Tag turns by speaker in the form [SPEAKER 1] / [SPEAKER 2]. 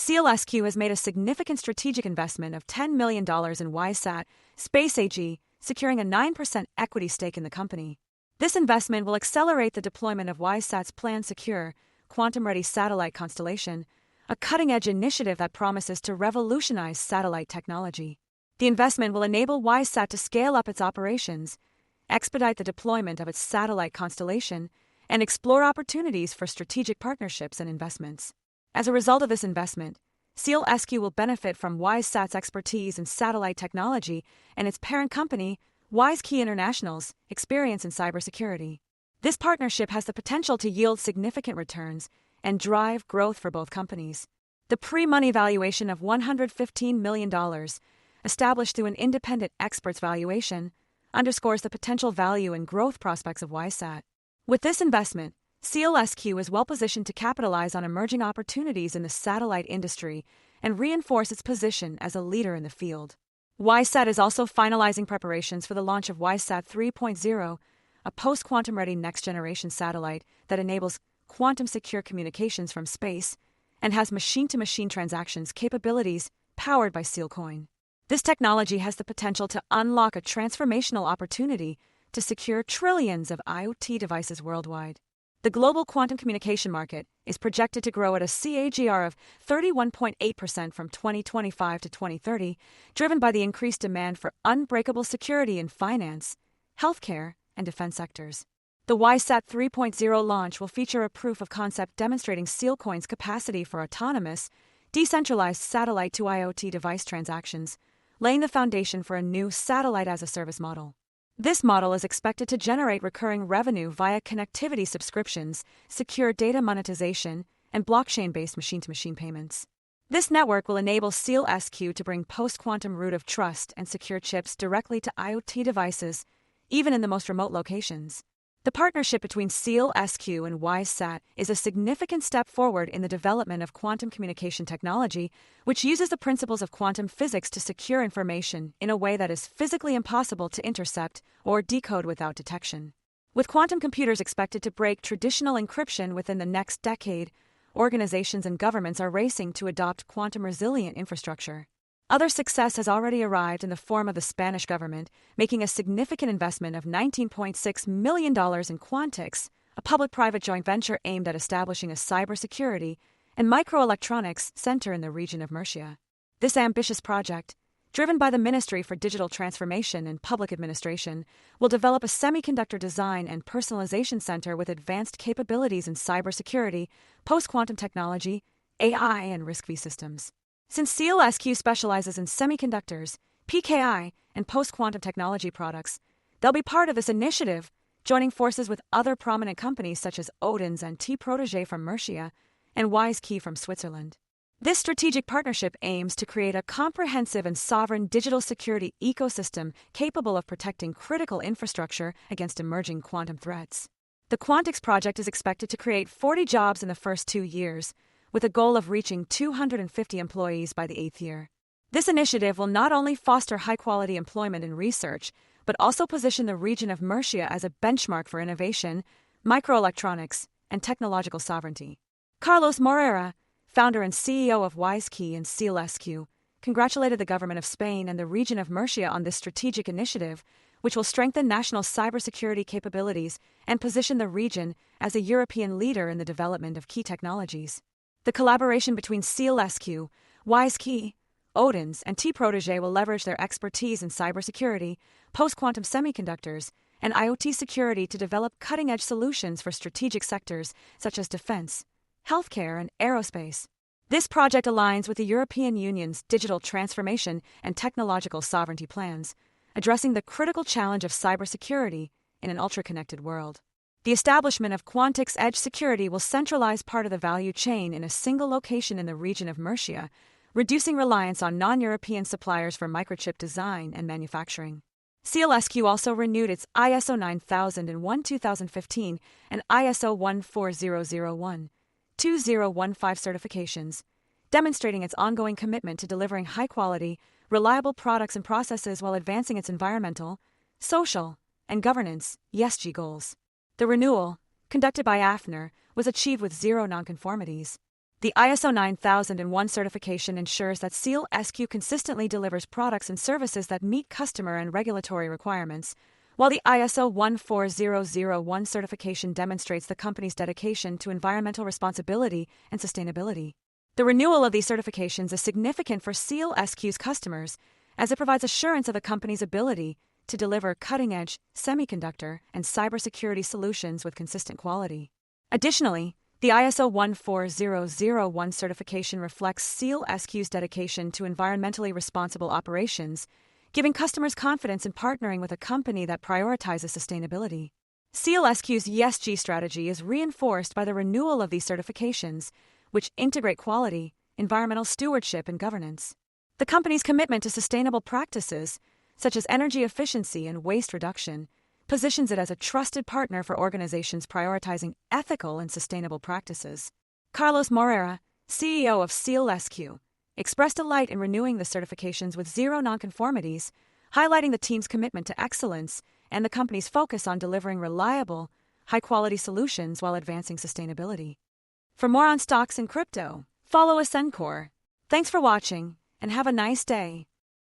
[SPEAKER 1] SEALSQ has made a significant strategic investment of $10 million in WiseSat Space AG, securing a 9% equity stake in the company. This investment will accelerate the deployment of WiseSat's planned secure, quantum-ready satellite constellation, a cutting-edge initiative that promises to revolutionize satellite technology. The investment will enable WiseSat to scale up its operations, expedite the deployment of its satellite constellation, and explore opportunities for strategic partnerships and investments. As a result of this investment, SEALSQ will benefit from WiseSat's expertise in satellite technology and its parent company, WiseKey International's experience in cybersecurity. This partnership has the potential to yield significant returns and drive growth for both companies. The pre-money valuation of $115 million, established through an independent expert's valuation, underscores the potential value and growth prospects of WiseSat. With this investment, SEALSQ is well-positioned to capitalize on emerging opportunities in the satellite industry and reinforce its position as a leader in the field. WiseSat is also finalizing preparations for the launch of WiseSat 3.0, a post-quantum-ready next-generation satellite that enables quantum-secure communications from space and has machine-to-machine transactions capabilities powered by SEALCoin. This technology has the potential to unlock a transformational opportunity to secure trillions of IoT devices worldwide. The global quantum communication market is projected to grow at a CAGR of 31.8% from 2025 to 2030, driven by the increased demand for unbreakable security in finance, healthcare, and defense sectors. The WiseSat 3.0 launch will feature a proof of concept demonstrating SEALCoin's capacity for autonomous, decentralized satellite-to-IoT device transactions, laying the foundation for a new satellite-as-a-service model. This model is expected to generate recurring revenue via connectivity subscriptions, secure data monetization, and blockchain-based machine-to-machine payments. This network will enable SEALSQ to bring post-quantum root of trust and secure chips directly to IoT devices, even in the most remote locations. The partnership between SEALSQ and WiseSat is a significant step forward in the development of quantum communication technology, which uses the principles of quantum physics to secure information in a way that is physically impossible to intercept or decode without detection. With quantum computers expected to break traditional encryption within the next decade, organizations and governments are racing to adopt quantum-resilient infrastructure. Other success has already arrived in the form of the Spanish government, making a significant investment of $19.6 million in Quantics, a public-private joint venture aimed at establishing a cybersecurity and microelectronics center in the region of Murcia. This ambitious project, driven by the Ministry for Digital Transformation and Public Administration, will develop a semiconductor design and personalization center with advanced capabilities in cybersecurity, post-quantum technology, AI, and risk-free systems. Since SEALSQ specializes in semiconductors, PKI, and post-quantum technology products, they'll be part of this initiative, joining forces with other prominent companies such as Odins and T-Protégé from Murcia and WiseKey from Switzerland. This strategic partnership aims to create a comprehensive and sovereign digital security ecosystem capable of protecting critical infrastructure against emerging quantum threats. The Quantics project is expected to create 40 jobs in the first 2 years, with a goal of reaching 250 employees by the 8th year. This initiative will not only foster high-quality employment and research, but also position the region of Murcia as a benchmark for innovation, microelectronics, and technological sovereignty. Carlos Morera, founder and CEO of WiseKey and SEALSQ, congratulated the government of Spain and the region of Murcia on this strategic initiative, which will strengthen national cybersecurity capabilities and position the region as a European leader in the development of key technologies. The collaboration between SEALSQ, WiseKey, Odins, and T-Protégé will leverage their expertise in cybersecurity, post-quantum semiconductors, and IoT security to develop cutting-edge solutions for strategic sectors such as defense, healthcare, and aerospace. This project aligns with the European Union's digital transformation and technological sovereignty plans, addressing the critical challenge of cybersecurity in an ultra-connected world. The establishment of Quantics Edge Security will centralize part of the value chain in a single location in the region of Murcia, reducing reliance on non-European suppliers for microchip design and manufacturing. SEALSQ also renewed its ISO 9001-2015 and ISO 14001-2015 certifications, demonstrating its ongoing commitment to delivering high-quality, reliable products and processes while advancing its environmental, social, and governance (ESG) goals. The renewal, conducted by AFNR, was achieved with zero nonconformities. The ISO 9001 certification ensures that SEALSQ consistently delivers products and services that meet customer and regulatory requirements, while the ISO 14001 certification demonstrates the company's dedication to environmental responsibility and sustainability. The renewal of these certifications is significant for SEALSQ's customers, as it provides assurance of the company's ability to deliver cutting-edge semiconductor and cybersecurity solutions with consistent quality. Additionally, the ISO 14001 certification reflects SEALSQ's dedication to environmentally responsible operations, giving customers confidence in partnering with a company that prioritizes sustainability. SEALSQ's ESG strategy is reinforced by the renewal of these certifications, which integrate quality, environmental stewardship, and governance. The company's commitment to sustainable practices, such as energy efficiency and waste reduction, positions it as a trusted partner for organizations prioritizing ethical and sustainable practices. Carlos Moreira, CEO of SEALSQ, expressed delight in renewing the certifications with zero nonconformities, highlighting the team's commitment to excellence and the company's focus on delivering reliable, high-quality solutions while advancing sustainability. For more on stocks and crypto, follow Ascencore. Thanks for watching, and have a nice day.